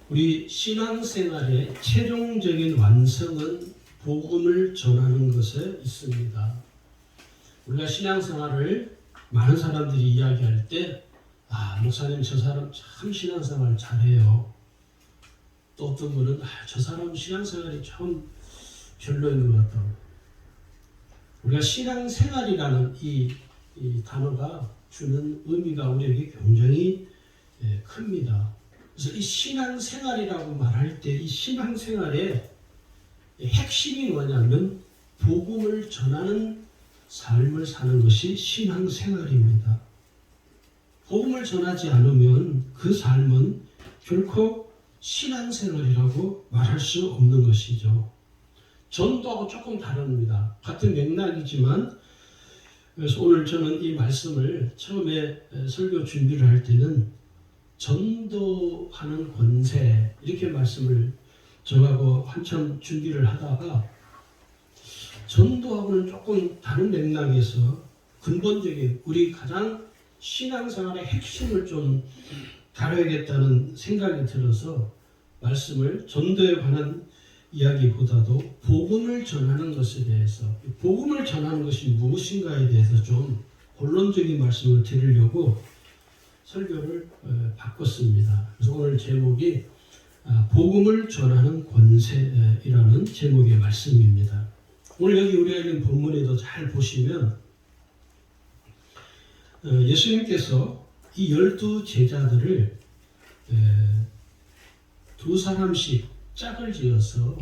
우리 신앙생활의 최종적인 완성은 복음을 전하는 것에 있습니다. 우리가 신앙생활을 많은 사람들이 이야기할 때 목사님 저 사람 참 신앙생활 잘해요. 또 어떤 분은 저 사람 신앙생활이 참 별로인 것 같다고. 우리가 신앙생활이라는 이 단어가 주는 의미가 우리에게 굉장히 큽니다. 그래서 이 신앙생활이라고 말할 때 이 신앙생활의 핵심이 뭐냐면 복음을 전하는 삶을 사는 것이 신앙생활입니다. 복음을 전하지 않으면 그 삶은 결코 신앙생활이라고 말할 수 없는 것이죠. 전도하고 조금 다릅니다. 같은 맥락이지만 그래서 오늘 저는 이 말씀을 처음에 설교 준비를 할 때는 전도하는 권세 이렇게 말씀을 저하고 한참 준비를 하다가 전도하고는 조금 다른 맥락에서 근본적인 우리 가장 신앙생활의 핵심을 좀 다뤄야겠다는 생각이 들어서 말씀을 전도에 관한 이야기보다도 복음을 전하는 것에 대해서 복음을 전하는 것이 무엇인가에 대해서 좀 본론적인 말씀을 드리려고 설교를 바꿨습니다. 그래서 오늘 제목이 복음을 전하는 권세이라는 제목의 말씀입니다. 오늘 여기 우리가 있는 본문에도 잘 보시면 예수님께서 이 12 제자들을 두 사람씩 짝을 지어서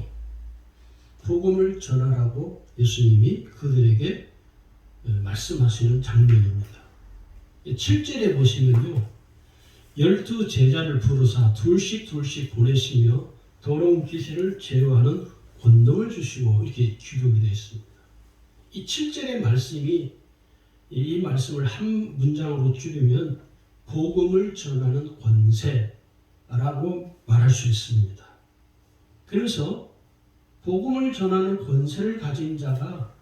복음을 전하라고 예수님이 그들에게 말씀하시는 장면입니다. 7절에 보시면요. 12 제자를 부르사 둘씩 보내시며 더러운 귀신을 제어하는 권능을 주시고 이렇게 기록이 되어 있습니다. 이 7절의 말씀이 이 말씀을 한 문장으로 줄이면 복음을 전하는 권세라고 말할 수 있습니다. 그래서 복음을 전하는 권세를 가진 자가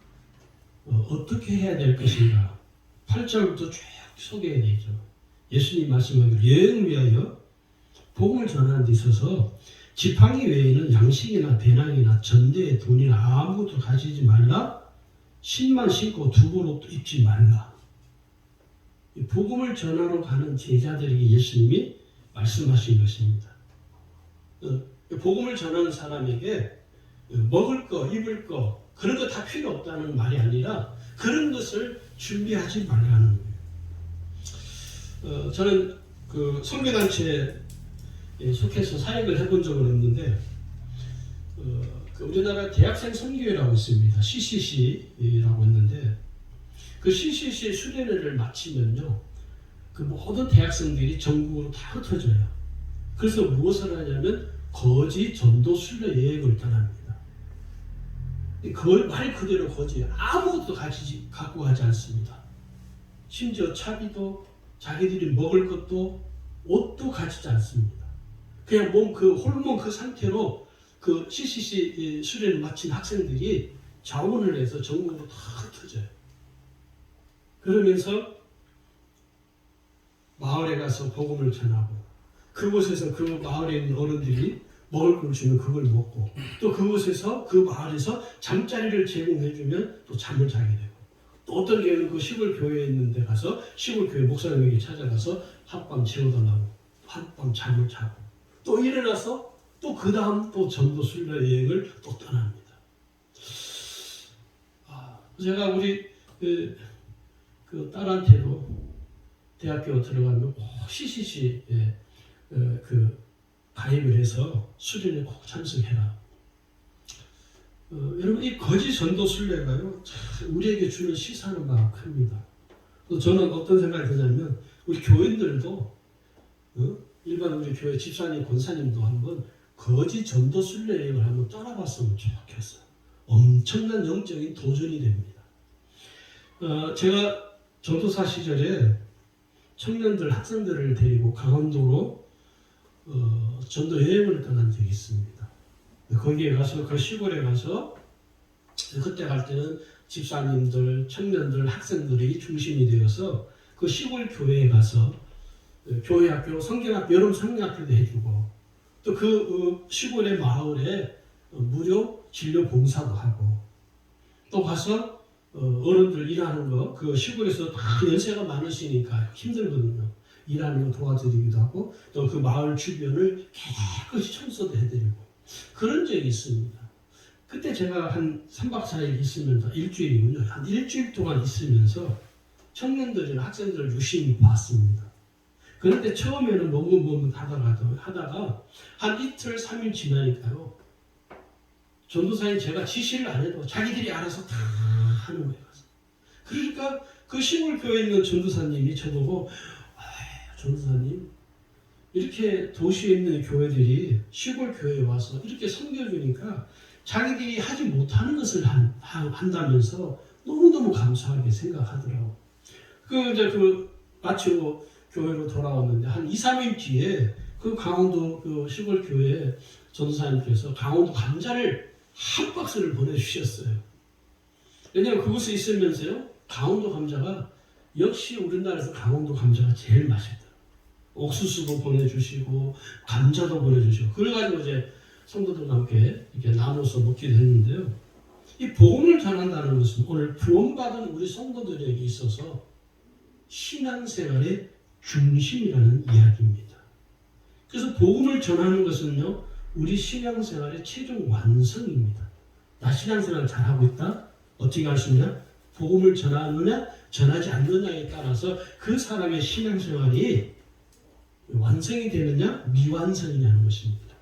어떻게 해야 될 것인가 8절부터 쭉 소개해야 되죠. 예수님 말씀하기를 여행을 위하여 복음을 전하는 데 있어서 지팡이 외에는 양식이나 배낭이나 전대의 돈이나 아무것도 가지지 말라. 신만 신고 두보로 입지 말라. 복음을 전하러 가는 제자들에게 예수님이 말씀하신 것입니다. 복음을 전하는 사람에게 먹을 거, 입을 거 그런 거 다 필요 없다는 말이 아니라 그런 것을 준비하지 말라는 거예요. 저는 그 선교단체에 속해서 사역을 해본 적은 없는데 우리나라 대학생 선교회라고 있습니다. CCC라고 있는데 그 CCC 수련회를 마치면요 그 모든 대학생들이 전국으로 다 흩어져요. 그래서 무엇을 하냐면 거지 전도 순례 여행을 떠납니다. 그걸 말 그대로 거지 아무것도 갖고 가지 않습니다. 심지어 차비도 자기들이 먹을 것도 옷도 가지지 않습니다. 그냥 홀몸 그 상태로 그 CCC 수련을 마친 학생들이 자원을 해서 전국으로 다 흩어져요. 그러면서 마을에 가서 복음을 전하고 그곳에서 그 마을에 있는 어른들이 먹을 걸 주면 그걸 먹고 또 그곳에서 그 마을에서 잠자리를 제공해주면 또 잠을 자게 되고 또 어떤 경우는 그 시골 교회에 있는 데 가서 시골 교회 목사님에게 찾아가서 한밤 재워달라고 한밤 잠을 자고 또 일어나서 또 그 다음 또 전도 순례 여행을 또 떠납니다. 제가 우리 그 딸한테도 대학교 들어가면 CCC에 가입을 해서 수련회 꼭 참석해라. 여러분 이 거지 전도 순례가요 우리에게 주는 시사는 바가 큽니다. 또 저는 어떤 생각이 드냐면 우리 교인들도 일반 우리 교회 집사님 권사님도 한번 거지 전도 순례 여행을 한번 떠나봤으면 좋겠어요. 엄청난 영적인 도전이 됩니다. 제가 전도사 시절에 청년들 학생들을 데리고 강원도로 전도 여행을 떠난 적이 있습니다. 거기에 가서 그 시골에 가서 그때 갈 때는 집사님들, 청년들, 학생들이 중심이 되어서 그 시골 교회에 가서 교회학교, 성경학교, 여름 성경학교도 해주고 또 그 시골의 마을에 무료 진료 봉사도 하고 또 가서 어른들 일하는 거 그 시골에서 다 연세가 많으시니까 힘들거든요. 일하는 거 도와드리기도 하고 또 그 마을 주변을 깨끗이 청소도 해드리고 그런 적이 있습니다. 그때 제가 한 3박 4일 있으면서 일주일이군요. 한 일주일 동안 있으면서 청년들이나 학생들을 유심히 봤습니다. 그런데 처음에는 하다가 한 이틀 3일 지나니까요. 전도사님 제가 지시를 안 해도 자기들이 알아서 다 하는 거예요. 그러니까 그 시골교회에 있는 전도사님이 저보고 전도사님 이렇게 도시에 있는 교회들이 시골 교회에 와서 이렇게 섬겨주니까 자기들이 하지 못하는 것을 한다면서 너무너무 감사하게 생각하더라고. 마치고 교회로 돌아왔는데 한 2, 3일 뒤에 그 강원도 그 시골 교회 전도사님께서 강원도 감자를 한 박스를 보내주셨어요. 왜냐하면 그곳에 있으면서요, 강원도 감자가 역시 우리나라에서 강원도 감자가 제일 맛있다. 옥수수도 보내주시고 감자도 보내주시고 그래가지고 이제 성도들과 함께 이렇게 나눠서 먹기도 했는데요. 이 복음을 전한다는 것은 오늘 구원받은 우리 성도들에게 있어서 신앙생활의 중심이라는 이야기입니다. 그래서 복음을 전하는 것은요, 우리 신앙생활의 최종 완성입니다. 나 신앙생활 잘하고 있다? 어떻게 할 수 있냐? 복음을 전하느냐, 전하지 않느냐에 따라서 그 사람의 신앙생활이 완성이 되느냐, 미완성이냐는 것입니다.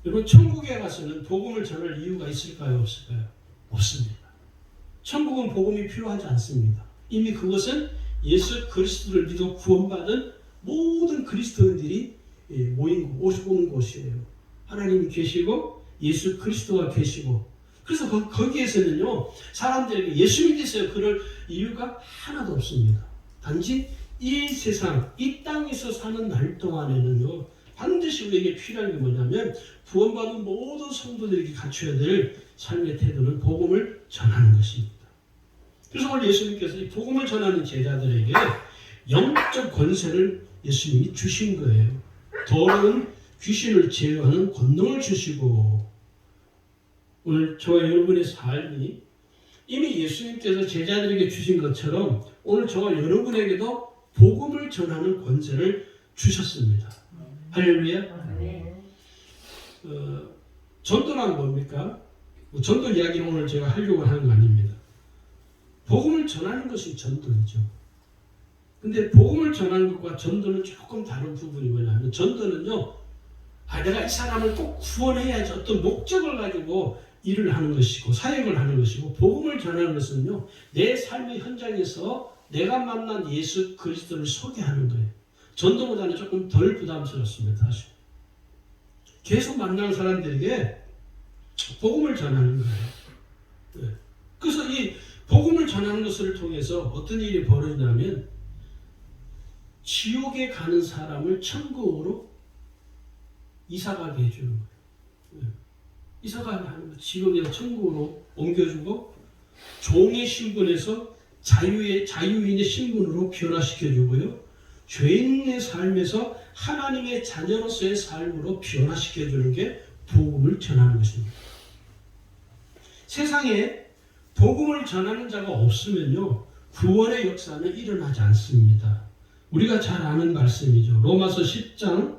여러분, 천국에 가서는 복음을 전할 이유가 있을까요, 없을까요? 없습니다. 천국은 복음이 필요하지 않습니다. 이미 그것은 예수 그리스도를 믿어 구원받은 모든 그리스도인들이 모인 곳이에요. 하나님이 계시고 예수 그리스도가 계시고 그래서 거기에서는요 사람들에게 예수 믿으세요 그럴 이유가 하나도 없습니다. 단지 이 세상 이 땅에서 사는 날 동안에는요 반드시 우리에게 필요한 게 뭐냐면 구원받은 모든 성도들에게 갖춰야 될 삶의 태도는 복음을 전하는 것입니다. 그래서 오늘 예수님께서 이 복음을 전하는 제자들에게 영적 권세를 예수님이 주신 거예요. 더러운 귀신을 제어하는 권능을 주시고 오늘 저와 여러분의 삶이 이미 예수님께서 제자들에게 주신 것처럼 오늘 저와 여러분에게도 복음을 전하는 권세를 주셨습니다. 할렐루야. 전도란 뭡니까? 전도 이야기는 오늘 제가 하려고 하는 거 아닙니다. 복음을 전하는 것이 전도이죠. 근데 복음을 전하는 것과 전도는 조금 다른 부분이 뭐냐면 전도는요, 내가 이 사람을 꼭 구원해야지 어떤 목적을 가지고 일을 하는 것이고 사역을 하는 것이고 복음을 전하는 것은요, 내 삶의 현장에서 내가 만난 예수 그리스도를 소개하는 거예요. 전도보다는 조금 덜 부담스럽습니다. 사실. 계속 만나는 사람들에게 복음을 전하는 거예요. 네. 그래서 이 복음을 전하는 것을 통해서 어떤 일이 벌어지냐면 지옥에 가는 사람을 천국으로 이사가게 해주는 거예요. 네. 이사가게 하는 거예요. 지옥에서 천국으로 옮겨주고 종의 신분에서 자유인의 신분으로 변화시켜주고요. 죄인의 삶에서 하나님의 자녀로서의 삶으로 변화시켜주는 게 복음을 전하는 것입니다. 세상에 복음을 전하는 자가 없으면요, 구원의 역사는 일어나지 않습니다. 우리가 잘 아는 말씀이죠. 로마서 10장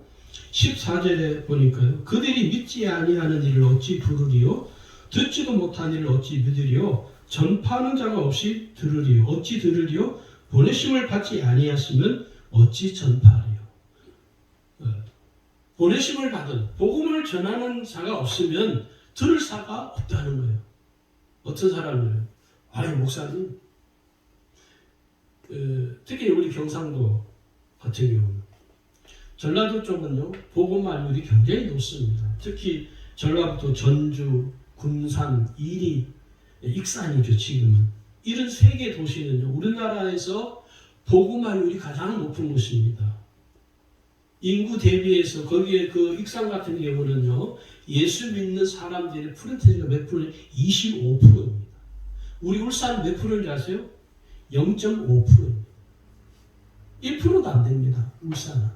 14절에 보니까요. 그들이 믿지 아니하는 일을 어찌 부르리요? 듣지도 못한 일을 어찌 믿으리요? 전파하는 자가 없이 들으리요? 어찌 들으리요? 보내심을 받지 아니하시면 어찌 전파하리요? 보내심을 받은 복음을 전하는 자가 없으면 들을 자가 없다는 거예요. 어떤 사람들은 목사님 특히 우리 경상도 같은 경우는 전라도 쪽은요 복음화율이 굉장히 높습니다. 특히 전라북도 전주, 군산, 이리, 익산이죠. 지금은 이런 세 개 도시는요 우리나라에서 복음화율이 가장 높은 곳입니다. 인구 대비해서 거기에 그 익산 같은 경우는요 예수 믿는 사람들의 퍼센티지가 몇 프로? 25%입니다. 우리 울산 몇 프로인지 아세요? 0.5%입니다. 1%도 안 됩니다. 울산은.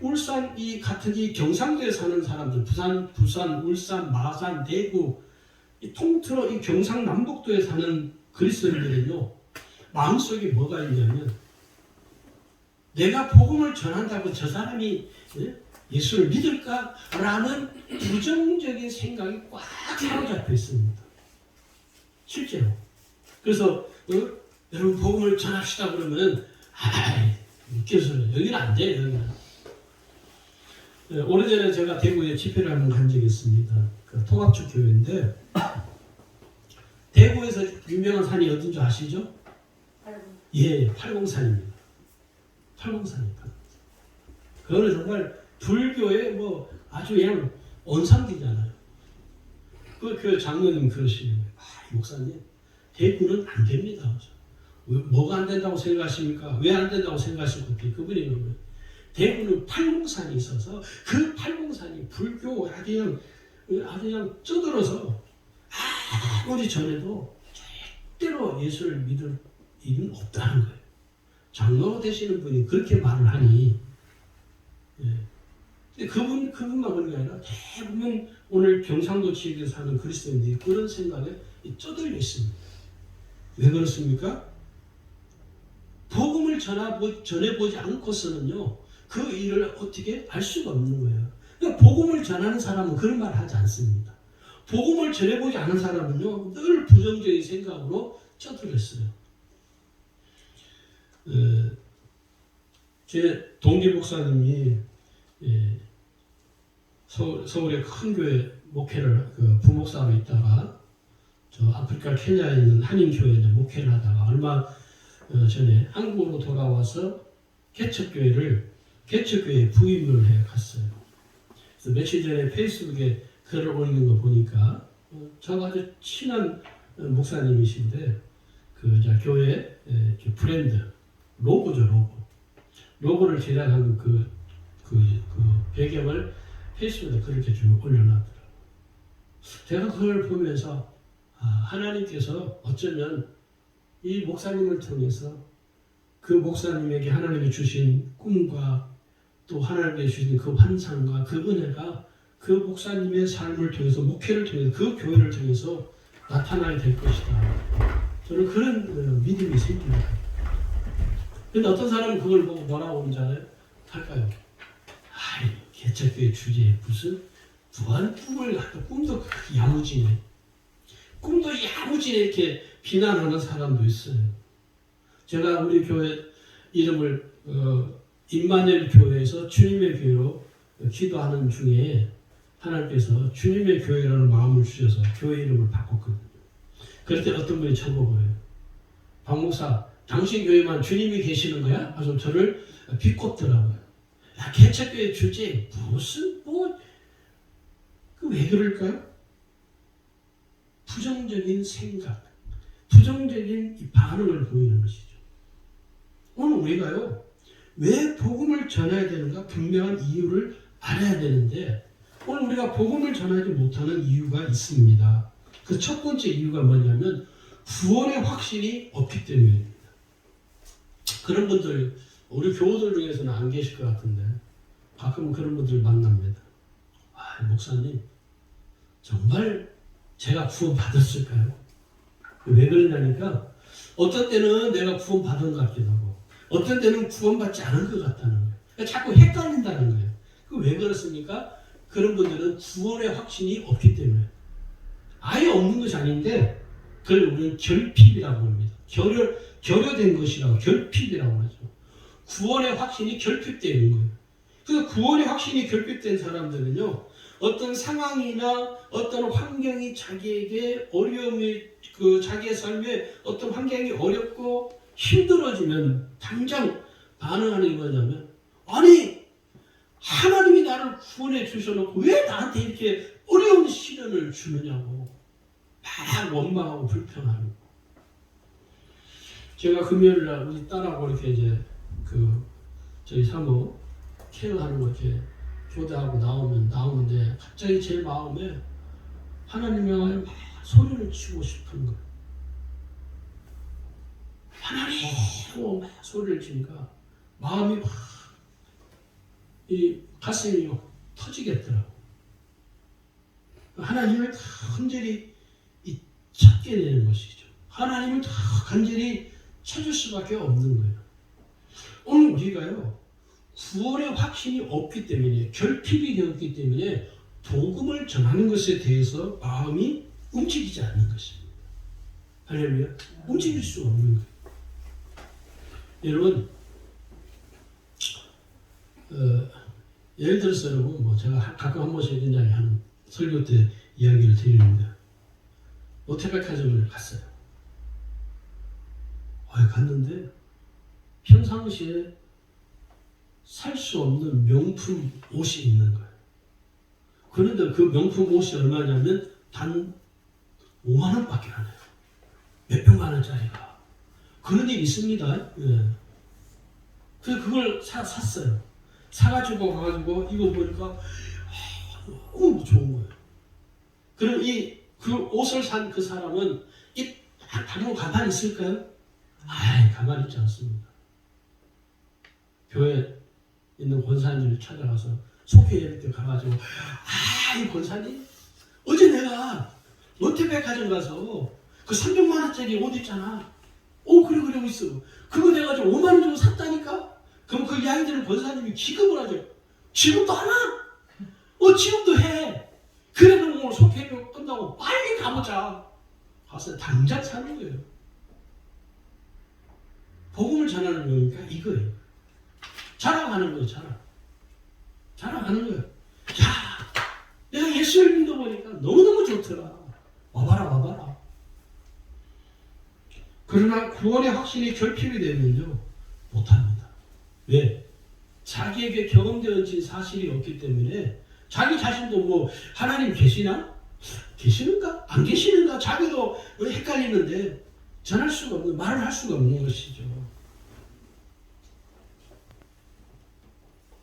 울산 이 같은 이 경상도에 사는 사람들, 부산, 울산, 마산, 대구 이 통틀어 이 경상남북도에 사는 그리스도인들은요 마음속에 뭐가 있냐면 내가 복음을 전한다고 저 사람이 예수를 믿을까라는 부정적인 생각이 꽉 사로잡혀 있습니다. 실제로. 그래서 여러분 복음을 전합시다 그러면 웃겨서 여기는 안 돼요. 여기는. 오래전에 제가 대구에 집회를 한번 간 적이 있습니다. 그 통합축 교회인데 대구에서 유명한 산이 어딘 줄 아시죠? 예, 팔공산입니다. 팔공산입니다. 그거는 정말 불교의 뭐 아주 그냥 원상기잖아요. 그 장로님 그러시는 거예요. 목사님, 대구는 안 됩니다. 뭐가 안 된다고 생각하십니까? 왜 안 된다고 생각하실 것같아요 그분이 그러면 대구는 팔공산이 있어서 그 팔공산이 불교 아주 그냥 쪄들어서 아무리 전해도 절대로 예수를 믿을 일은 없다는 거예요. 장로 되시는 분이 그렇게 말을 하니 근데 그분만 그런 게 아니라 대부분 오늘 경상도 지역에 사는 그리스도인들이 그런 생각에 쪄들려 있습니다. 왜 그렇습니까? 복음을 전해보지 않고서는요 그 일을 어떻게 알 수가 없는 거예요. 그러니까 복음을 전하는 사람은 그런 말 하지 않습니다. 복음을 전해보지 않은 사람은요 늘 부정적인 생각으로 쪄들었어요. 제 동기 목사님이 서울의 큰 교회 목회를 부목사로 있다가 저 아프리카 케냐에 있는 한인교회에 목회를 하다가 얼마 전에 한국으로 돌아와서 개척교회에 부임을 해 갔어요. 그래서 며칠 전에 페이스북에 글을 올리는 거 보니까 저가 아주 친한 목사님이신데 그 교회 브랜드 로고죠. 로고를 제작한 그 배경을 페이스북에 그렇게 좀 올려놨더라고요. 제가 그걸 보면서 하나님께서 어쩌면 이 목사님을 통해서 그 목사님에게 하나님이 주신 꿈과 또 하나님께 주신 그 환상과 그 은혜가 그 목사님의 삶을 통해서 목회를 통해서 그 교회를 통해서 나타나게 될 것이다. 저는 그런 믿음이 생깁니다. 근데 어떤 사람은 그걸 보고 뭐라고 하는지 할까요? 개척교회 주제에 무슨 부한 꿈을 갖고 꿈도 야무지네. 꿈도 야무지네 이렇게 비난하는 사람도 있어요. 제가 우리 교회 이름을 임마누엘 교회에서 주님의 교회로 기도하는 중에 하나님께서 주님의 교회라는 마음을 주셔서 교회 이름을 바꿨거든요. 그럴 때 어떤 분이 쳐보고요. 박 목사, 당신 교회만 주님이 계시는 거야? 그래서 저를 비꼽더라고요. 개척교회 주제에 무슨 왜 그럴까요? 부정적인 생각, 부정적인 반응을 보이는 것이죠. 오늘 우리가요, 왜 복음을 전해야 되는가 분명한 이유를 알아야 되는데 오늘 우리가 복음을 전하지 못하는 이유가 있습니다. 그 첫 번째 이유가 뭐냐면 구원의 확신이 없기 때문입니다. 그런 분들 우리 교우들 중에서는 안 계실 것 같은데 가끔 그런 분들 만납니다. 목사님 정말 제가 구원 받았을까요? 왜 그러냐니까 어떤 때는 내가 구원 받은 것 같기도 하고 어떤 때는 구원받지 않은 것 같다는 거예요. 그러니까 자꾸 헷갈린다는 거예요. 왜 그렇습니까? 그런 분들은 구원의 확신이 없기 때문에 아예 없는 것이 아닌데 그걸 우리는 결핍이라고 합니다. 결여된 것이라고 결핍이라고 하죠. 구원의 확신이 결핍되어 있는 거예요. 그래서 구원의 확신이 결핍된 사람들은요. 어떤 상황이나 어떤 환경이 자기에게 어려움이 자기의 삶에 어떤 환경이 어렵고 힘들어지면 당장 반응하는 게 뭐냐면 아니 하나님이 나를 구원해 주셔놓고 왜 나한테 이렇게 어려운 시련을 주느냐고 막 원망하고 불평하고 제가 금요일날 우리 딸하고 이렇게 이제 저희 사모 케어하는 거 이렇게 교대하고 나오는데 갑자기 제 마음에 하나님의 막 소리를 치고 싶은 거예요. 하나님 하고 막 소리를 치니까 마음이 막 이 가슴이 막 터지겠더라고. 하나님을 다 간절히 찾게 되는 것이죠. 하나님을 다 간절히 찾을 수밖에 없는 거예요. 오늘 우리가요, 구원의 확신이 없기 때문에, 결핍이 되었기 때문에 복음을 전하는 것에 대해서 마음이 움직이지 않는 것입니다. 할렐루야. 움직일 수 없는 거예요. 여러분, 예를 들어서 여러분, 제가 가끔 한 번씩 굉장히 하는 설교 때 이야기를 드리는데, 롯데백화점을 갔어요. 갔는데 평상시에 살 수 없는 명품 옷이 있는 거예요. 그런데 그 명품 옷이 얼마냐면 단 5만 원밖에 안 해요. 몇백만 원짜리가. 그런 일이 있습니다. 예. 그래서 그걸 샀어요. 사가지고 가가지고 입어보니까 너무 좋은 거예요. 그럼 그 옷을 산 그 사람은 다리로 가만히 있을까요? 가만히 있지 않습니다. 교회 있는 권사님을 찾아가서 소개할 때 가가지고 이 권사님, 어제 내가 롯데백화점 가서 그 300만 원짜리 옷 있잖아. 그래 있어. 그거 내가 지금 5만 원 주고 샀다니까? 그럼 그 이야기들은 권사님이 기급을 하죠. 지금도 하나? 지금도 해. 그래, 그럼 오늘 소개회 끝나고 빨리 가보자. 가서 당장 사는 거예요. 복음을 전하는 거니까 이거예요. 자랑하는 거예요, 자랑하는 거예요. 야, 내가 예수를 믿어보니까 너무너무 좋더라. 와봐라. 그러나 구원의 확신이 결핍이 되면요, 못합니다. 왜? 자기에게 경험되어진 사실이 없기 때문에 자기 자신도 하나님 계시는가? 안 계시는가? 자기도 헷갈리는데 전할 수가 없는, 말을 할 수가 없는 것이죠.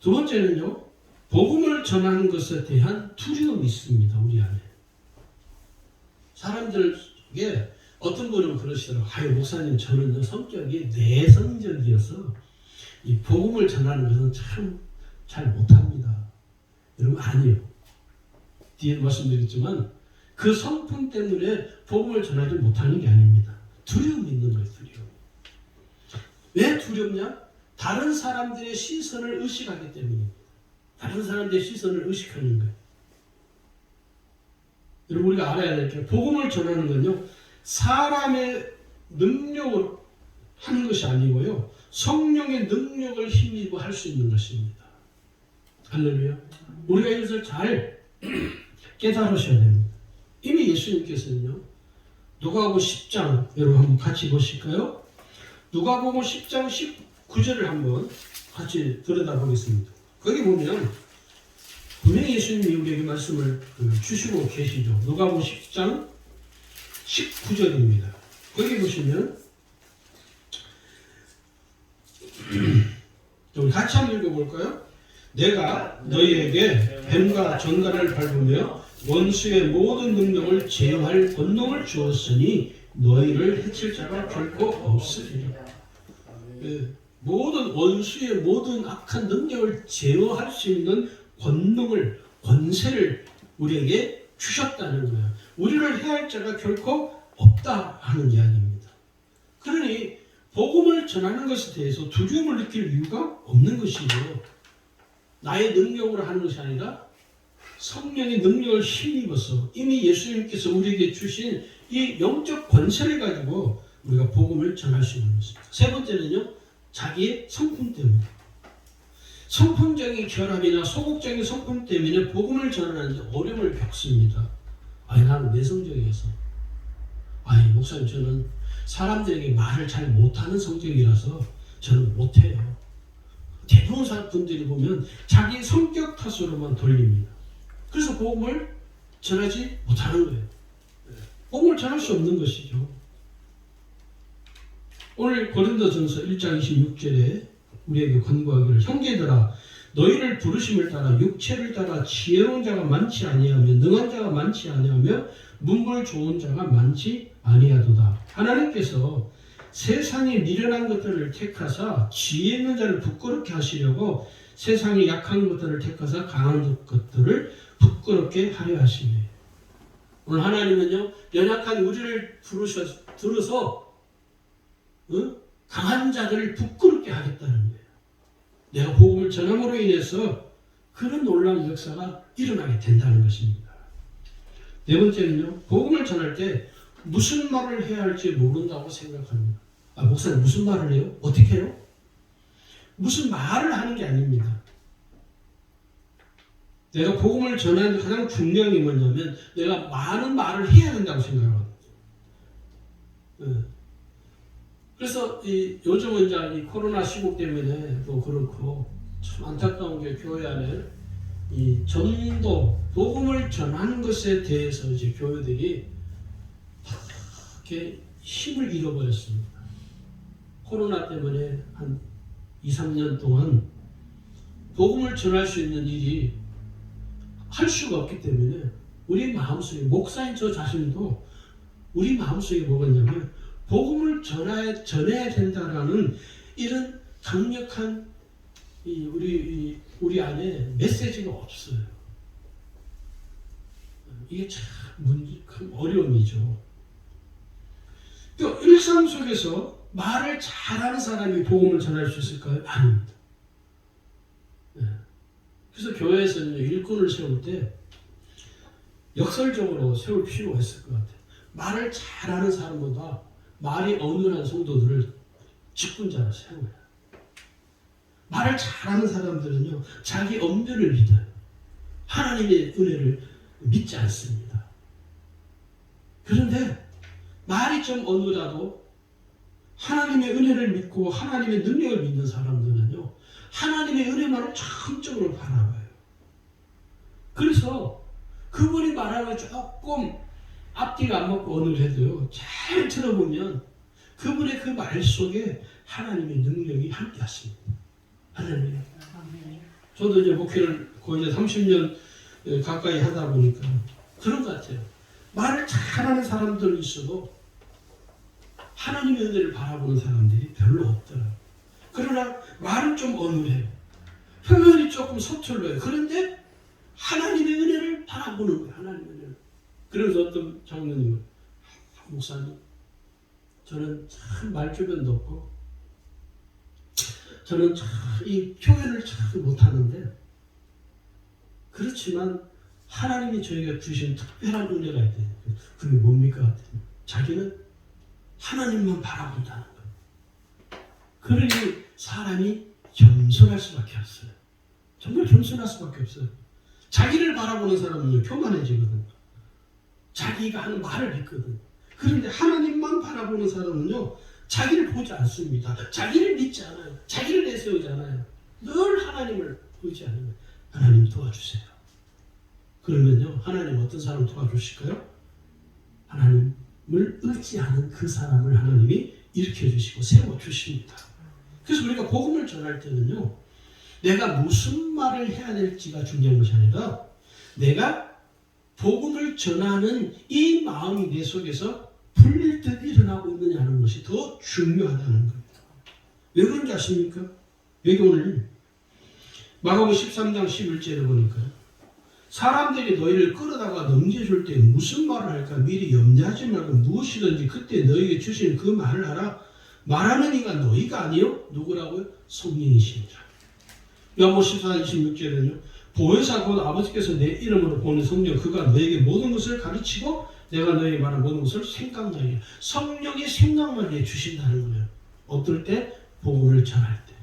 두 번째는요, 복음을 전하는 것에 대한 두려움이 있습니다. 우리 안에. 사람들에게 어떤 분은 그러시더라고요. 목사님, 저는 성격이 내성적이어서 이 복음을 전하는 것은 참 잘 못합니다. 여러분, 아니에요. 뒤에 말씀드렸지만 그 성품 때문에 복음을 전하지 못하는 게 아닙니다. 두려움이 있는 거예요. 두려움. 왜 두렵냐? 다른 사람들의 시선을 의식하기 때문입니다. 다른 사람들의 시선을 의식하는 거예요. 여러분, 우리가 알아야 될 게, 복음을 전하는 건요, 사람의 능력으로 하는 것이 아니고요, 성령의 능력을 힘입어 할 수 있는 것입니다. 할렐루야. 우리가 이것을 잘 깨달으셔야 됩니다. 이미 예수님께서는요, 누가복음 10장, 여러분 한번 같이 보실까요? 누가복음 10장 19절을 한번 같이 들여다보겠습니다. 거기 보면 분명히 예수님이 우리에게 말씀을 주시고 계시죠. 누가복음 10장 19절입니다. 거기 보시면 우리 같이 한번 읽어볼까요? 내가 너희에게 뱀과 전갈을 밟으며 원수의 모든 능력을 제어할 권능을 주었으니 너희를 해칠 자가 결코 없으리라. 모든 원수의 모든 악한 능력을 제어할 수 있는 권능을, 권세를 우리에게 주셨다는 거예요. 우리를 해할 자가 결코 없다 하는 이야기입니다. 그러니 복음을 전하는 것에 대해서 두려움을 느낄 이유가 없는 것이죠. 나의 능력으로 하는 것이 아니라 성령의 능력을 힘입어서 이미 예수님께서 우리에게 주신 이 영적 권세를 가지고 우리가 복음을 전할 수 있는 것입니다. 세 번째는요, 자기의 성품 때문에. 성품적인 결함이나 소극적인 성품 때문에 복음을 전하는데 어려움을 겪습니다. 나는 내성적이어서. 목사님, 저는 사람들에게 말을 잘 못하는 성격이라서 저는 못해요. 대부분 사람들이 보면 자기 성격 탓으로만 돌립니다. 그래서 복음을 전하지 못하는 거예요. 복음을 전할 수 없는 것이죠. 오늘 고린도전서 1장 26절에 우리에게 권고하기를, 형제들아 너희를 부르심을 따라 육체를 따라 지혜로운 자가 많지 아니하며 능한 자가 많지 아니하며 문벌 좋은 자가 많지 아니하도다. 하나님께서 세상에 미련한 것들을 택하사 지혜 있는 자를 부끄럽게 하시려고 세상에 약한 것들을 택하사 강한 것들을 부끄럽게 하려 하시니. 오늘 하나님은요, 연약한 우리를 들어서 강한 자들을 부끄럽게 하겠다는 거예요. 내가 복음을 전함으로 인해서 그런 놀라운 역사가 일어나게 된다는 것입니다. 네 번째는요, 복음을 전할 때 무슨 말을 해야 할지 모른다고 생각합니다. 목사님 무슨 말을 해요? 어떻게 해요? 무슨 말을 하는 게 아닙니다. 내가 복음을 전하는 가장 중요한 게 뭐냐면 내가 많은 말을 해야 된다고 생각하거든요. 그래서 요즘은 이제 이 코로나 시국 때문에 또 그렇고 참 안타까운 게 교회 안에 이 전도, 복음을 전하는 것에 대해서 이제 교회들이 이렇게 힘을 잃어버렸습니다. 코로나 때문에 한 2, 3년 동안 복음을 전할 수 있는 일이 할 수가 없기 때문에 우리 마음속에, 목사인 저 자신도 우리 마음속에 뭐가 있냐면 복음을 전해야 된다라는 이런 강력한 우리 안에 메시지가 없어요. 이게 참 큰 어려움이죠. 또 일상 속에서 말을 잘하는 사람이 복음을 전할 수 있을까요? 아닙니다. 그래서 교회에서는 일꾼을 세울 때 역설적으로 세울 필요가 있을 것 같아요. 말을 잘하는 사람보다 말이 어눌한 성도들을 직분자로 세워요. 말을 잘하는 사람들은요, 자기 언변을 믿어요. 하나님의 은혜를 믿지 않습니다. 그런데 말이 좀 어눌하도 하나님의 은혜를 믿고 하나님의 능력을 믿는 사람들은요, 하나님의 은혜만을 전적으로 바라봐요. 그래서 그분이 말하는 조금 앞뒤가 안 맞고 어눌해도요, 잘 들어보면 그분의 그 말 속에 하나님의 능력이 함께 하십니다. 할렐루야. 저도 이제 목회를 거의 30년 가까이 하다 보니까 그런 것 같아요. 말을 잘하는 사람들이 있어도 하나님의 은혜를 바라보는 사람들이 별로 없더라고요. 그러나 말은 좀 어눌해요. 표현이 조금 서툴러요. 그런데 하나님의 은혜를 바라보는 거예요. 하나님의 은혜를. 그래서 어떤 장로님은, 목사님, 저는 참 말주변도 없고 저는 참 이 표현을 참 못하는데 그렇지만 하나님이 저희가 주신 특별한 은혜가 있대요. 그게 뭡니까? 자기는 하나님만 바라본다는 거예요. 그러니 사람이 겸손할 수밖에 없어요. 정말 겸손할 수밖에 없어요. 자기를 바라보는 사람은 교만해지거든요. 자기가 하는 말을 믿거든요. 그런데 하나님만 바라보는 사람은요, 자기를 보지 않습니다. 자기를 믿지 않아요. 자기를 내세우지 않아요. 늘 하나님을 의지하는 거예요. 하나님 도와주세요. 그러면요, 하나님 어떤 사람 도와주실까요? 하나님을 의지하는 그 사람을 하나님이 일으켜주시고 세워주십니다. 그래서 우리가 복음을 전할 때는요, 내가 무슨 말을 해야 될지가 중요한 것이 아니라 내가 복음을 전하는 이 마음이 내 속에서 풀릴 듯 일어나고 있느냐 하는 것이 더 중요하다는 거예요. 왜 그런지 아십니까? 여기 오늘 마가복음 13장 11절을 보니까 사람들이 너희를 끌어다가 넘겨줄 때 무슨 말을 할까 미리 염려하지 말고 무엇이든지 그때 너희에게 주시는 그 말을 하라. 말하는 이가 너희가 아니요? 누구라고요? 성령이시니라. 요한복음 14장 26절에는요. 보혜사 곧 아버지께서 내 이름으로 보낸 성령 그가 너희에게 모든 것을 가르치고 내가 너희에게 말한 모든 것을 생각나게 성령이 생각나게 주신다는 거예요. 어떨 때? 복음을 전할 때.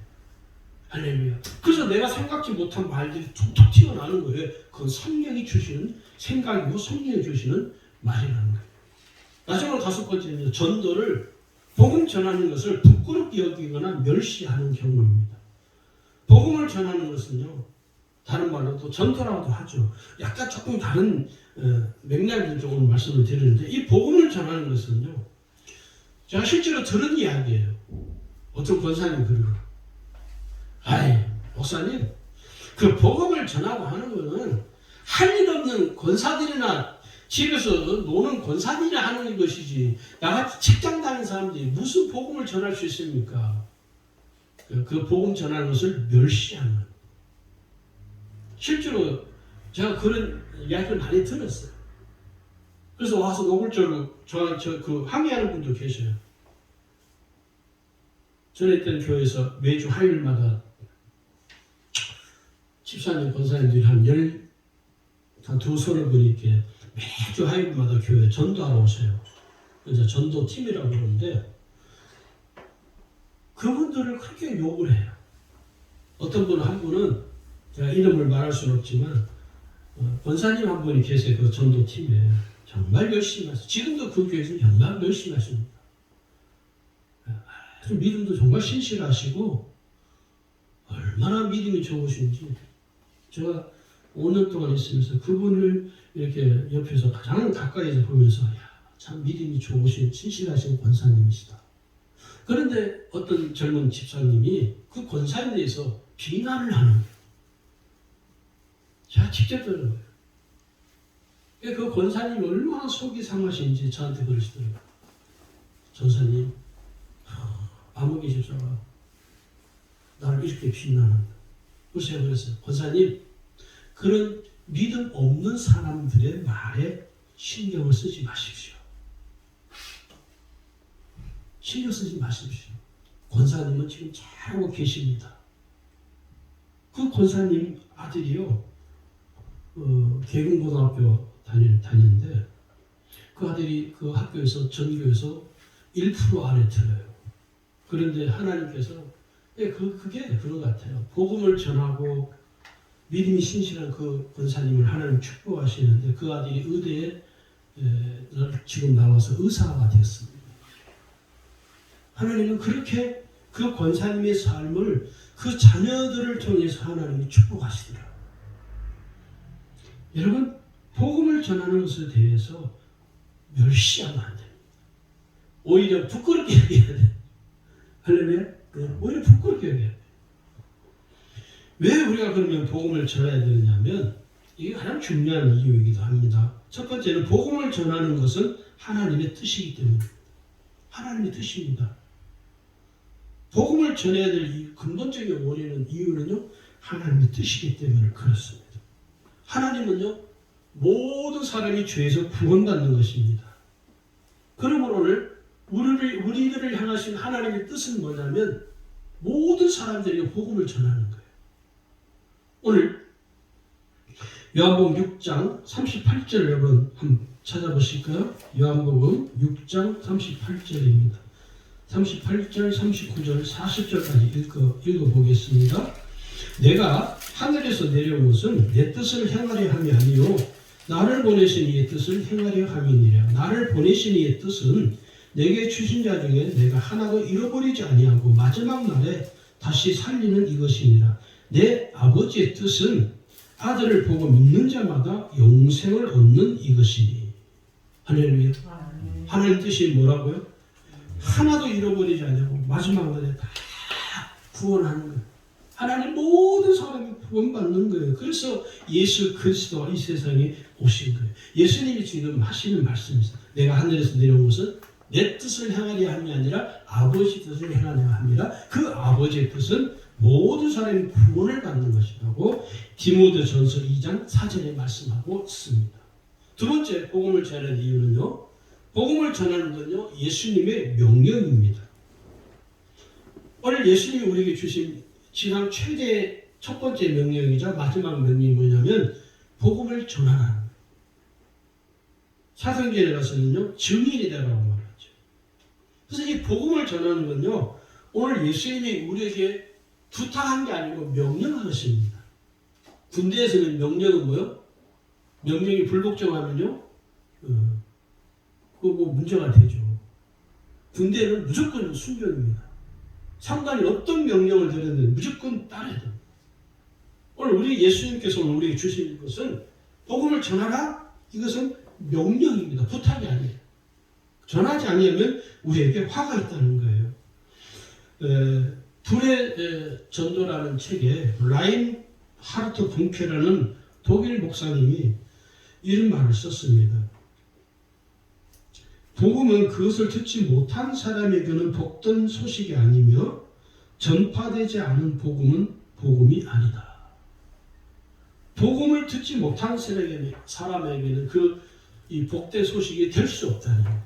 할렐루야. 그래서 내가 생각지 못한 말들이 툭툭 튀어나오는 거예요. 그건 성령이 주시는 생각이고 성령이 주시는 말이라는 거예요. 마지막으로 다섯 번째는 전도를 복음 전하는 것을 부끄럽게 여기거나 멸시하는 경우입니다. 복음을 전하는 것은요, 다른 말로 또 전도라고도 하죠. 약간 조금 다른 맥락을 조금 말씀을 드리는데 이 복음을 전하는 것은요, 제가 실제로 들은 이야기예요. 어떤 권사님이 그러고, 아이 목사님, 그 복음을 전하고 하는 거는 할 일 없는 권사들이나 집에서 노는 권사들이 하는 것이지 나같이 직장 다니는 사람들이 무슨 복음을 전할 수 있습니까? 그 복음 전하는 것을 멸시하는 거예요. 실제로 제가 그런 이야기를 많이 들었어요. 그래서 와서 노골적으로 그 항의하는 분도 계셔요. 전에 있던 교회에서 매주 화요일마다 집사님, 권사님들이 한 두서너 분이 이렇게 매주 화요일마다 교회 전도하러 오세요. 이제 전도팀이라고 그러는데 그분들을 그렇게 욕을 해요. 어떤 분은 한 분은 제가 이름을 말할 수는 없지만 권사님 한 분이 계세요. 그 전도팀에 정말 열심히 하세요. 지금도 그 교회에서 정말 열심히 하십니다. 아주 믿음도 정말 신실하시고 얼마나 믿음이 좋으신지 제가 5년 동안 있으면서 그분을 이렇게 옆에서 가장 가까이서 보면서 참 믿음이 좋으신 신실하신 권사님이시다. 그런데 어떤 젊은 집사님이 그 권사님에 대해서 비난을 하는 거예요. 제가 직접 들은 거예요. 그 권사님이 얼마나 속이 상하신지 저한테 그러시더라고요. 전사님, 아무개 집사가 나를 이렇게 비난한다. 그래서 제가 그랬어요. 권사님, 그런 믿음 없는 사람들의 말에 신경을 쓰지 마십시오. 신경 쓰지 마십시오. 권사님은 지금 잘하고 계십니다. 그 권사님 아들이요, 개근고등학교 다니는데 그 아들이 그 학교에서 전교에서 1% 아래 들어요. 그런데 하나님께서 그게 그런 것 같아요. 복음을 전하고 믿음이 신실한 그 권사님을 하나님 축복하시는데 그 아들이 의대에 지금 나와서 의사가 됐습니다. 하나님은 그렇게 그 권사님의 삶을 그 자녀들을 통해서 하나님이 축복하시더라고요. 여러분, 복음을 전하는 것에 대해서 멸시하면 안 됩니다. 오히려 부끄럽게 여겨야 돼요. 할렐루야? 오히려 부끄럽게 여겨야 돼요. 왜 우리가 그러면 복음을 전해야 되느냐면 이게 가장 중요한 이유이기도 합니다. 첫 번째는 복음을 전하는 것은 하나님의 뜻이기 때문입니다. 하나님의 뜻입니다. 복음을 전해야 될 근본적인 원인은 이유는요, 하나님의 뜻이기 때문에 그렇습니다. 하나님은요, 모든 사람이 죄에서 구원받는 것입니다. 그러므로 오늘 우리들을 향하신 하나님의 뜻은 뭐냐면 모든 사람들에게 복음을 전하는 거예요. 오늘 요한복음 6장 38절 여러분 한번 찾아보실까요? 요한복음 6장 38절입니다. 38절, 39절, 40절까지 읽어보겠습니다. 내가 하늘에서 내려온 것은 내 뜻을 행하려 함이 아니요 나를 보내신 이의 뜻을 행하려 함이니라. 나를 보내신 이의 뜻은 내게 주신 자 중에 내가 하나도 잃어버리지 아니하고 마지막 날에 다시 살리는 이것이니라. 내 아버지의 뜻은 아들을 보고 믿는 자마다 영생을 얻는 이것이니. 할렐루야. 하나님 뜻이 뭐라고요? 하나도 잃어버리지 않냐고 마지막 날에 다 구원하는 거예요. 하나님 모든 사람이 구원받는 거예요. 그래서 예수 그리스도가 이 세상에 오신 거예요. 예수님이 지금 하시는 말씀이죠. 내가 하늘에서 내려온 것은 내 뜻을 행하려 함이 아니라 아버지 뜻을 행하려 함이라. 그 아버지의 뜻은 모든 사람이 구원을 받는 것이라고 디모데전서 2장 4절에 말씀하고 있습니다. 두 번째 복음을 전하는 이유는요, 복음을 전하는 건요, 예수님의 명령입니다. 오늘 예수님이 우리에게 주신 지상 최대 첫 번째 명령이자 마지막 명령이 뭐냐면 복음을 전하라는 거예요. 사도행전에 가서는요, 증인이 되라고 말하죠. 그래서 이 복음을 전하는 건요, 오늘 예수님이 우리에게 부탁한 게 아니고 명령하십니다. 군대에서는 명령은 뭐요? 명령이 불복종하면요, 그거 문제가 되죠. 군대는 무조건 순종입니다. 상관이 어떤 명령을 드렸는데 무조건 따라야 됩니다. 오늘 우리 예수님께서 우리에게 주신 것은 복음을 전하라. 이것은 명령입니다. 부탁이 아니에요. 전하지 않으면 우리에게 화가 있다는 거예요. 불의 전도라는 책에 라인 하르트 분케라는 독일 목사님이 이런 말을 썼습니다. 복음은 그것을 듣지 못한 사람에게는 복된 소식이 아니며 전파되지 않은 복음은 복음이 아니다. 복음을 듣지 못한 사람에게는 이 복된 소식이 될 수 없다는 거예요.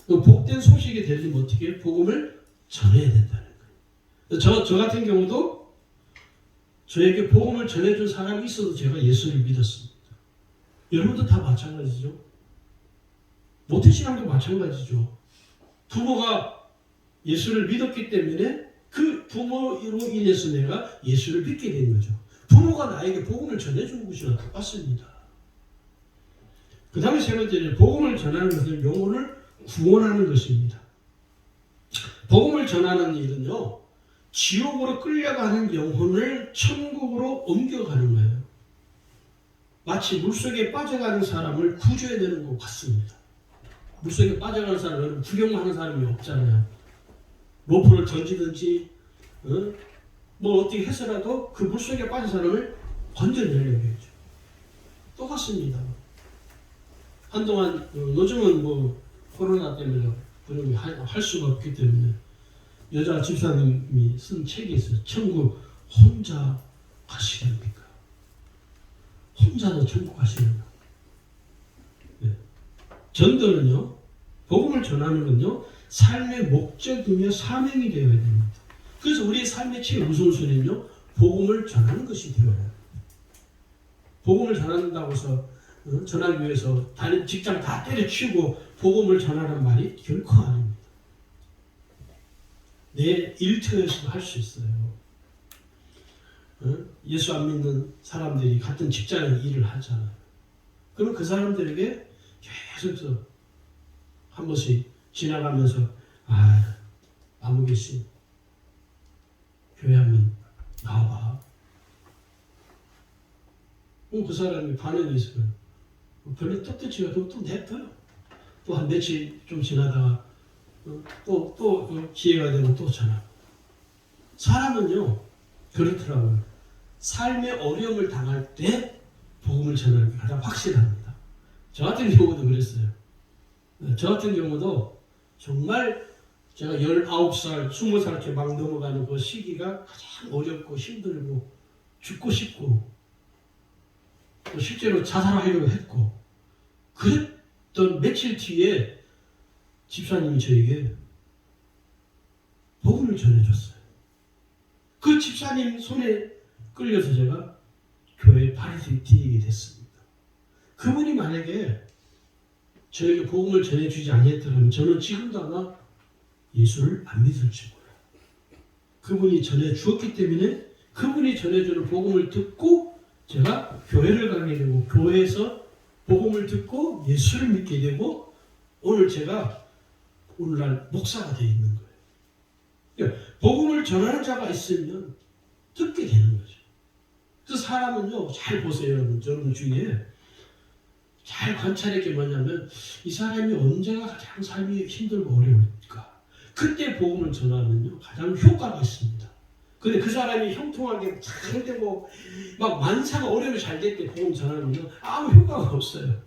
그 복된 소식이 되려면 어떻게 해요? 복음을 전해야 된다는 거예요. 저 같은 경우도 저에게 복음을 전해준 사람이 있어도 제가 예수를 믿었습니다. 여러분도 다 마찬가지죠. 모태신앙도 마찬가지죠. 부모가 예수를 믿었기 때문에 그 부모로 인해서 내가 예수를 믿게 된 거죠. 부모가 나에게 복음을 전해주는 것이랑 똑같습니다. 그 다음에 세 번째는 복음을 전하는 것은 영혼을 구원하는 것입니다. 복음을 전하는 일은요, 지옥으로 끌려가는 영혼을 천국으로 옮겨가는 거예요. 마치 물속에 빠져가는 사람을 구조해야 되는 것 같습니다. 물속에 빠져가는 사람은 구경하는 사람이 없잖아요. 로프를 던지든지 뭐 어떻게 해서라도 그 물속에 빠진 사람을 건져내려고 했죠. 똑같습니다. 한동안 요즘은 뭐 코로나 때문에 할 수가 없기 때문에 여자 집사님이 쓴 책이 있어요. 천국 혼자 가시렵니까? 혼자도 천국 가시려나? 네. 전도는요, 복음을 전하는 건요, 삶의 목적이며 사명이 되어야 됩니다. 그래서 우리의 삶의 최우선순위는요, 복음을 전하는 것이 되어야 합니다. 복음을 전한다고 해서 전하기 위해서 다른 직장 다 때려치우고 복음을 전하는 말이 결코 아닙니다. 내 일터에서도 할 수 있어요. 예수 안 믿는 사람들이 같은 직장에 일을 하잖아요. 그럼 그 사람들에게 계속해서 한 번씩 지나가면서 아무개 씨 교회 한번 나와봐. 그 사람이 반응이 있어요. 별로 떳떳지가 또 냅둬요. 또 한 며칠 좀 지나다가 또 기회가 되면 또 전화. 사람은요 그렇더라고요. 삶의 어려움을 당할 때 복음을 전하는 게 가장 확실합니다. 저 같은 경우도 그랬어요. 저 같은 경우도 정말 제가 19살, 20살 이렇게 막 넘어가는 그 시기가 가장 어렵고 힘들고 죽고 싶고 또 실제로 자살하려고 했고 그랬던 며칠 뒤에 집사님이 저에게 복음을 전해줬어요. 그 집사님 손에 끌려서 제가 교회에 발이 디디게 됐습니다. 그분이 만약에 저에게 복음을 전해주지 아니했더라면 저는 지금도 아마 예수를 안 믿을지 몰라요. 그분이 전해주었기 때문에 그분이 전해주는 복음을 듣고 제가 교회를 가게 되고 교회에서 복음을 듣고 예수를 믿게 되고 오늘 제가 오늘날 목사가 되어 있는 거예요. 그러니까 복음을 전하는 자가 있으면 듣게 되는 거죠. 그래서 사람은요, 잘 보세요, 여러분 중에 잘 관찰할 게 뭐냐면 이 사람이 언제가 가장 삶이 힘들고 어려울까? 그때 복음을 전하면요 가장 효과가 있습니다. 근데 그 사람이 형통하게 잘 되고 막 만사가 어려움이 잘 될 때 복음 전하면 아무 효과가 없어요.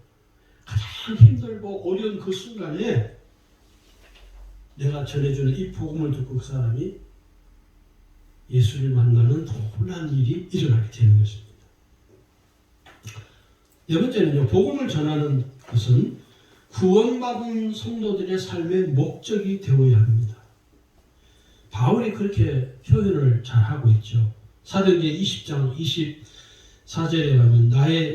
가장 힘들고 어려운 그 순간에 내가 전해주는 이 복음을 듣고 그 사람이 예수를 만나는 놀라운 일이 일어나게 되는 것입니다. 네 번째는요, 복음을 전하는 것은 구원받은 성도들의 삶의 목적이 되어야 합니다. 바울이 그렇게 표현을 잘 하고 있죠. 사도행전 20장 24절에 가면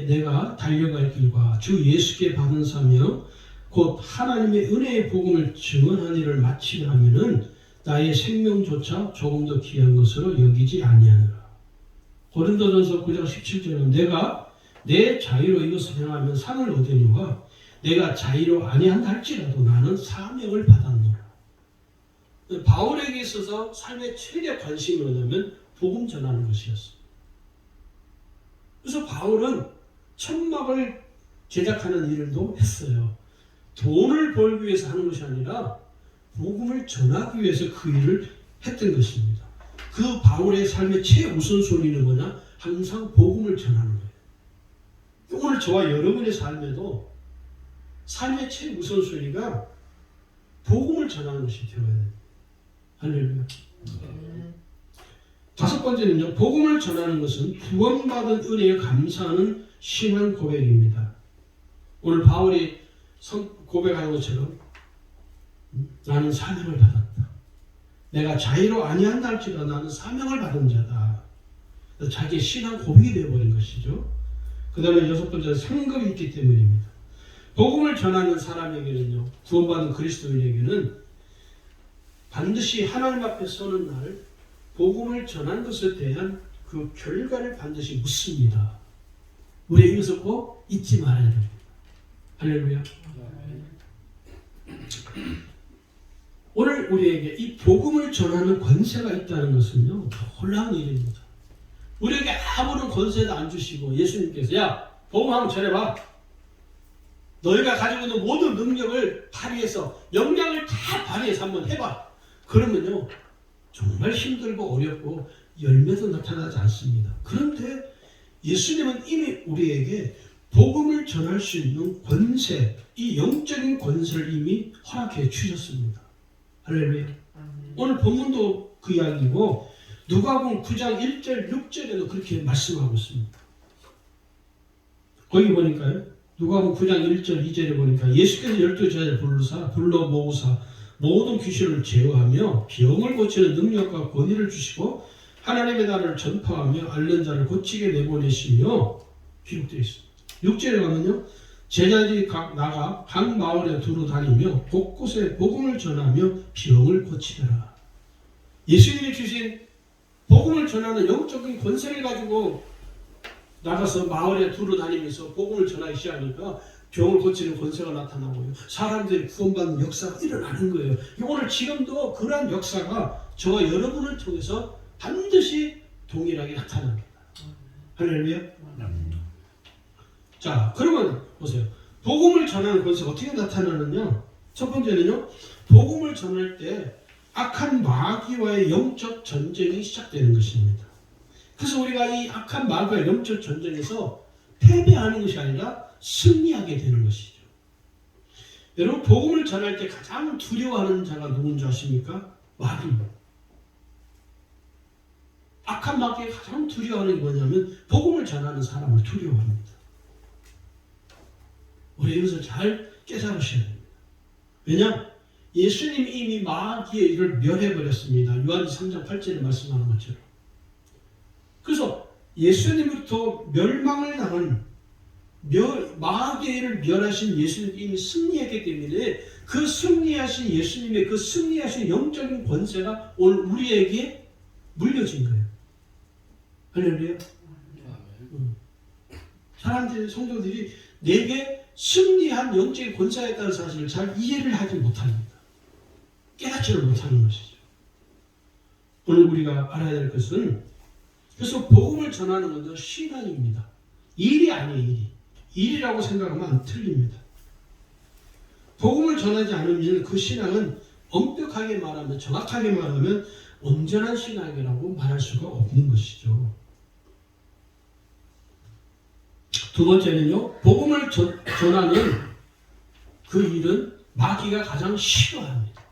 내가 달려갈 길과 주 예수께 받은 사명 곧 하나님의 은혜의 복음을 증언한 일을 마치려 하면은 나의 생명조차 조금 더 귀한 것으로 여기지 아니하노라. 고린도전서 9장 17절은 내가 내 자유로 이것을 행하면 상을 얻으니와 내가 자유로 아니한다 할지라도 나는 사명을 받았노라. 바울에게 있어서 삶의 최대 관심이 뭐냐면 복음 전하는 것이었어요. 그래서 바울은 천막을 제작하는 일도 했어요. 돈을 벌기 위해서 하는 것이 아니라 복음을 전하기 위해서 그 일을 했던 것입니다. 그 바울의 삶의 최우선순위는 뭐냐? 항상 복음을 전하는 거예요. 오늘 저와 여러분의 삶에도 삶의 최우선순위가 복음을 전하는 것이 되어야 돼요. 할렐루야. 다섯 번째는요, 복음을 전하는 것은 구원받은 은혜에 감사하는 신앙 고백입니다. 오늘 바울이 고백하는 것처럼 나는 사명을 받았다. 내가 자유로 아니한다 할지라도 나는 사명을 받은 자다. 자기의 신앙 고백이 되어버린 것이죠. 그 다음에 6번째는 상급이 있기 때문입니다. 복음을 전하는 사람에게는요, 구원받은 그리스도인에게는 반드시 하나님 앞에 서는 날 복음을 전한 것에 대한 그 결과를 반드시 묻습니다. 우리 이것을 꼭 잊지 말아야 됩니다. 할렐루야. 오늘 우리에게 이 복음을 전하는 권세가 있다는 것은요, 놀라운 일입니다. 우리에게 아무런 권세도 안 주시고 예수님께서 야, 복음 한번 전해봐. 너희가 가지고 있는 모든 능력을 발휘해서 역량을 다 발휘해서 한번 해봐. 그러면요, 정말 힘들고 어렵고 열매도 나타나지 않습니다. 그런데 예수님은 이미 우리에게 복음을 전할 수 있는 권세, 이 영적인 권세를 이미 허락해 주셨습니다. 할렐루야. 오늘 본문도 그 이야기고 누가복음 9장 1절 6절에도 그렇게 말씀하고 있습니다. 거기 보니까요, 누가복음 9장 1절 2절에 보니까 예수께서 12제자를 불러 모으사 모든 귀신을 제어하며 병을 고치는 능력과 권위를 주시고 하나님의 나라를 전파하며 앓는 자를 고치게 내보내시며 기록되어 있습니다. 6절에 가면요, 제자들이 나가 각 마을에 두루 다니며 곳곳에 복음을 전하며 병을 고치더라. 예수님이 주신 복음을 전하는 영적인 권세를 가지고 나가서 마을에 두루 다니면서 복음을 전하기 시작하니까 병을 고치는 권세가 나타나고요. 사람들이 구원받는 역사가 일어나는 거예요. 오늘 지금도 그러한 역사가 저와 여러분을 통해서 반드시 동일하게 나타납니다. 할렐루야. 자, 그러면 보세요. 복음을 전하는 권세가 어떻게 나타나느냐? 첫 번째는요, 복음을 전할 때 악한 마귀와의 영적 전쟁이 시작되는 것입니다. 그래서 우리가 이 악한 마귀와의 영적 전쟁에서 패배하는 것이 아니라 승리하게 되는 것이죠. 여러분, 복음을 전할 때 가장 두려워하는 자가 누군지 아십니까? 마귀입니다. 악한 마귀가 가장 두려워하는 게 뭐냐면 복음을 전하는 사람을 두려워합니다. 우리 이것을 잘 깨달으셔야 됩니다. 왜냐? 예수님이 이미 마귀의 일을 멸해버렸습니다. 요한 3장 8절에 말씀하는 것처럼. 그래서 예수님부터 멸망을 당한 마귀의 일을 멸하신 예수님이 이미 승리했기 때문에 그 승리하신 예수님의 그 승리하신 영적인 권세가 오늘 우리에게 물려진 거예요. 할렐루야. 사람들이, 성도들이 내게 승리한 영적인 권세가 있다는 사실을 잘 이해를 하지 못합니다. 깨닫지를 못하는 것이죠. 오늘 우리가 알아야 될 것은, 그래서 복음을 전하는 것은 신앙입니다. 일이 아니에요. 일이라고 생각하면 안 틀립니다. 복음을 전하지 않으면 그 신앙은 엄격하게 말하면, 정확하게 말하면 온전한 신앙이라고 말할 수가 없는 것이죠. 두 번째는요, 복음을 전하는 그 일은 마귀가 가장 싫어합니다.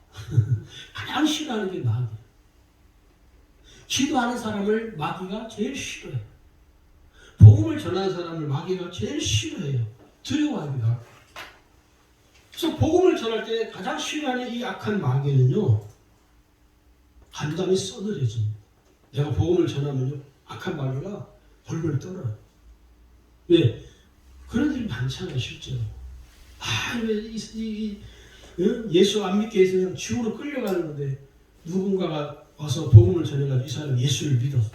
가장 싫어하는 게 마귀예요. 기도하는 사람을 마귀가 제일 싫어해요. 복음을 전하는 사람을 마귀가 제일 싫어해요. 두려워합니다. 그래서 복음을 전할 때 가장 싫어하는 이 악한 마귀는요, 간담이 써늘해집니다. 내가 복음을 전하면요, 악한 마귀가 벌벌 떨어요. 왜? 그런 일이 많잖아요, 실제로. 예수 안 믿게 해서 그냥 지옥으로 끌려가는데 누군가가 와서 복음을 전해가지고 이 사람이 예수를 믿어서.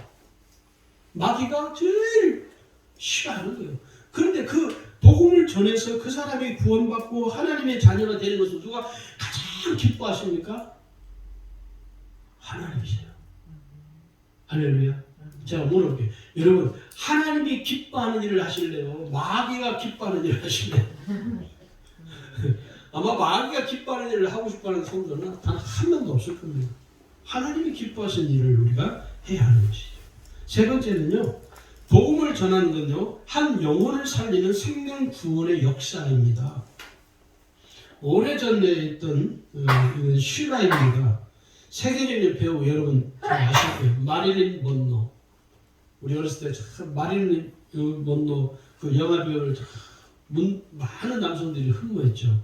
마귀가 제일 싫어하는 거예요. 그런데 그 복음을 전해서 그 사람이 구원받고 하나님의 자녀가 되는 것을 누가 가장 기뻐하십니까? 하나님이세요. 할렐루야. 제가 물어볼게요. 여러분, 하나님이 기뻐하는 일을 하실래요? 마귀가 기뻐하는 일을 하실래요? 아마 마귀가 기뻐하는 일을 하고 싶어하는 성도는 단 한 명도 없을 겁니다. 하나님이 기뻐하시는 일을 우리가 해야 하는 것이죠. 세 번째는요, 복음을 전하는 건요, 한 영혼을 살리는 생명 구원의 역사입니다. 오래전에 있던 이건 슈라입니다. 세계적인 배우, 여러분 잘 아실 거예요. 마릴린 먼로. 우리 어렸을 때 참 마릴린 먼로 그 영화배우를 많은 남성들이 흠모했죠.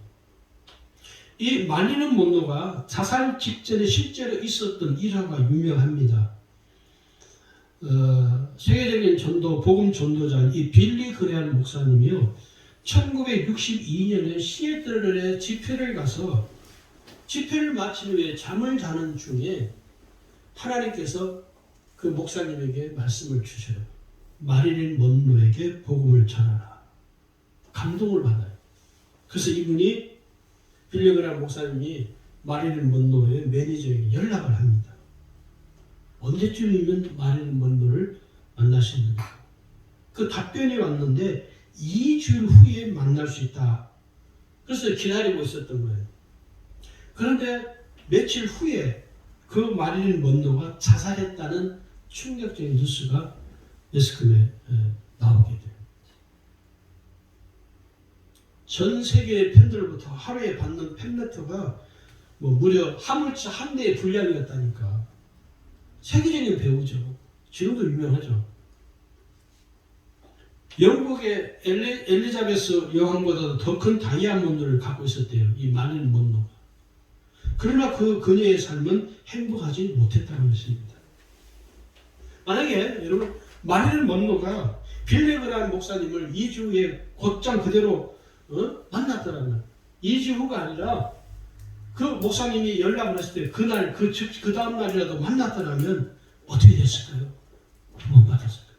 이 마릴린 먼로가 자살 직전에 실제로 있었던 일화가 유명합니다. 세계적인 복음 전도자인 이 빌리 그레함 목사님이요, 1962년에 시애틀에 집회를 가서 집회를 마친 후에 잠을 자는 중에 하나님께서 그 목사님에게 말씀을 주셔요. 마릴린 먼로에게 복음을 전하라. 감동을 받아요. 그래서 이분이 빌리 그레함 목사님이 마릴린 먼로의 매니저에게 연락을 합니다. 언제쯤이면 마릴린 먼로를 만날 수 있는가? 그 답변이 왔는데 2주일 후에 만날 수 있다. 그래서 기다리고 있었던 거예요. 그런데 며칠 후에 그 마릴린 먼로가 자살했다는 충격적인 뉴스가 매스컴에 나오게 돼요. 전 세계의 팬들로부터 하루에 받는 팬레터가 무려 화물차 한 대의 분량이었다니까. 세계적인 배우죠. 지금도 유명하죠. 영국의 엘리자베스 여왕보다도 더 큰 다이아몬드를 갖고 있었대요. 이 마릴린 먼로가. 그러나 그 그녀의 삶은 행복하지 못했다는 것입니다. 만약에 여러분 마릴린 먼로가 빌리 그레함 목사님을 2주 후에 곧장 그대로 만났더라면, 2주 후가 아니라 그 목사님이 연락을 했을 때 그날 그 다음 날이라도 만났더라면 어떻게 됐을까요? 못 받았을까요?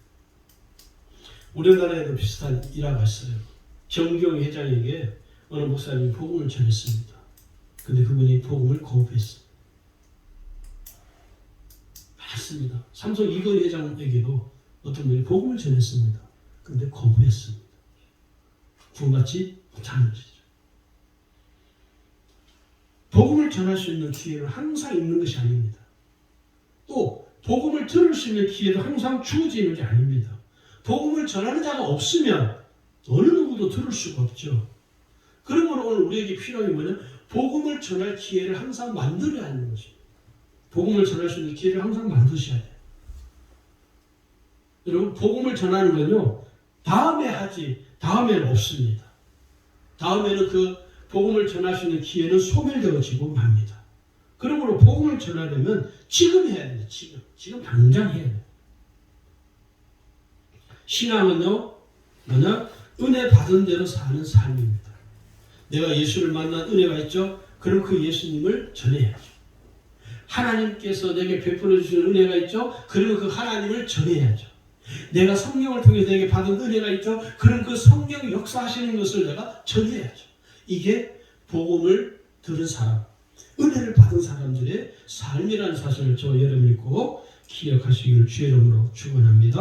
우리나라에도 비슷한 일화가 있어요. 정경 회장에게 어느 목사님이 복음을 전했습니다. 근데 그분이 복음을 거부했어요. 맞습니다. 삼성 이건 회장에게도 어떤 분이 복음을 전했습니다. 근데 거부했습니다. 구원받지 못하는 것이죠. 복음을 전할 수 있는 기회는 항상 있는 것이 아닙니다. 또 복음을 들을 수 있는 기회도 항상 주어지는 게 아닙니다. 복음을 전하는 자가 없으면 어느 누구도 들을 수가 없죠. 그러므로 오늘 우리에게 필요한 게 뭐냐? 복음을 전할 기회를 항상 만들어야 하는 것입니다. 복음을 전할 수 있는 기회를 항상 만드셔야 돼요. 여러분, 복음을 전하는 건요, 다음에 하지, 다음에는 없습니다. 다음에는 그 복음을 전할 수 있는 기회는 소멸되어지고 맙니다. 그러므로 복음을 전하려면 지금 해야 돼요. 지금 당장 해야 돼요. 신앙은요, 뭐냐? 은혜 받은 대로 사는 삶입니다. 내가 예수를 만난 은혜가 있죠? 그럼 그 예수님을 전해야죠. 하나님께서 내게 베풀어 주시는 은혜가 있죠? 그러면 그 하나님을 전해야죠. 내가 성령을 통해서 내게 받은 은혜가 있죠? 그럼 그 성령 역사하시는 것을 내가 전해야죠. 이게 복음을 들은 사람, 은혜를 받은 사람들의 삶이라는 사실을 저 여러분이 꼭 기억하시기를 주의 이름으로 축원합니다.